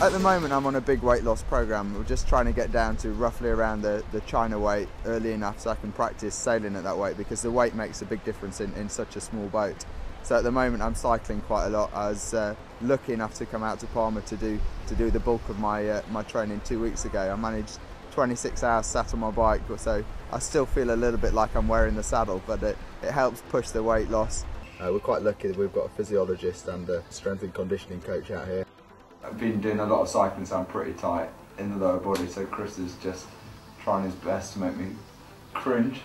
At the moment I'm on a big weight loss program. We're just trying to get down to roughly around the China weight early enough so I can practice sailing at that weight, because the weight makes a big difference in such a small boat. So at the moment I'm cycling quite a lot. I was lucky enough to come out to Palma to do the bulk of my training 2 weeks ago. I managed 26 hours sat on my bike, so I still feel a little bit like I'm wearing the saddle, but it helps push the weight loss. We're quite lucky that we've got a physiologist and a strength and conditioning coach out here. I've been doing a lot of cycling, so I'm pretty tight in the lower body, so Chris is just trying his best to make me cringe.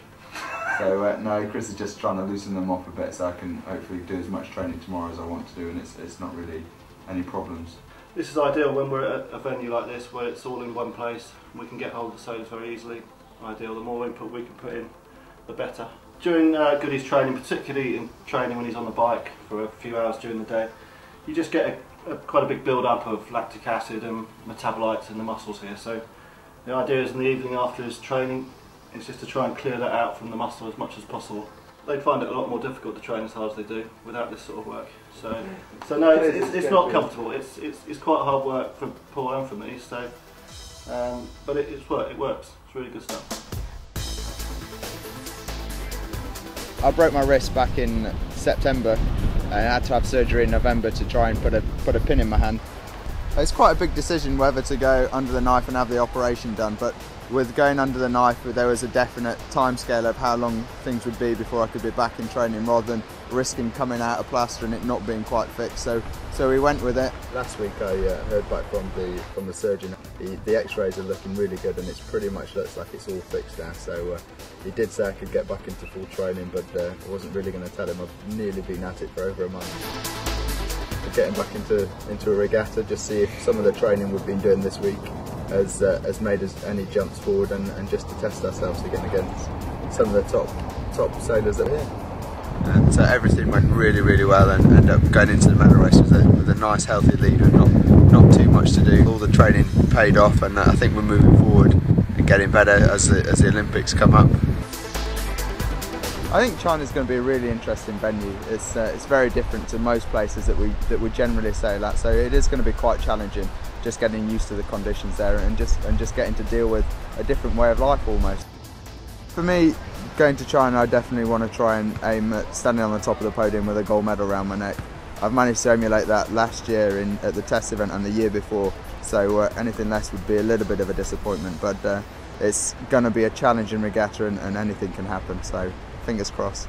So no, Chris is just trying to loosen them off a bit so I can hopefully do as much training tomorrow as I want to do, and it's not really any problems. This is ideal when we're at a venue like this where it's all in one place. We can get hold of the sailors very easily. Ideal, the more input we can put in, the better. During Goody's training, particularly in training when he's on the bike for a few hours during the day, you just get quite a big build-up of lactic acid and metabolites in the muscles here. So the idea is in the evening after his training, it's just to try and clear that out from the muscle as much as possible. They'd find it a lot more difficult to train as hard as they do without this sort of work. So no, it's not comfortable. It's quite hard work for Paul and for me. So, but it works. It's really good stuff. I broke my wrist back in September and I had to have surgery in November to try and put a pin in my hand. It's quite a big decision whether to go under the knife and have the operation done, but with going under the knife there was a definite time scale of how long things would be before I could be back in training, rather than risking coming out of plaster and it not being quite fixed. So we went with it. Last week I heard back from the surgeon. The x-rays are looking really good and it pretty much looks like it's all fixed now. So he did say I could get back into full training, but I wasn't really going to tell him. I've nearly been at it for over a month. Getting back into a regatta, just see if some of the training we've been doing this week has made us any jumps forward, and just to test ourselves again against some of the top sailors that are here. And so everything went really well, and ended up going into the medal race with a nice healthy lead with not too much to do. All the training paid off, and I think we're moving forward and getting better as the Olympics come up. I think China's going to be a really interesting venue. It's very different to most places that we generally sail at, so it is going to be quite challenging, just getting used to the conditions there and just getting to deal with a different way of life almost. For me, going to China, I definitely want to try and aim at standing on the top of the podium with a gold medal around my neck. I've managed to emulate that last year at the test event and the year before, so anything less would be a little bit of a disappointment, but it's going to be a challenging regatta and anything can happen, so fingers crossed.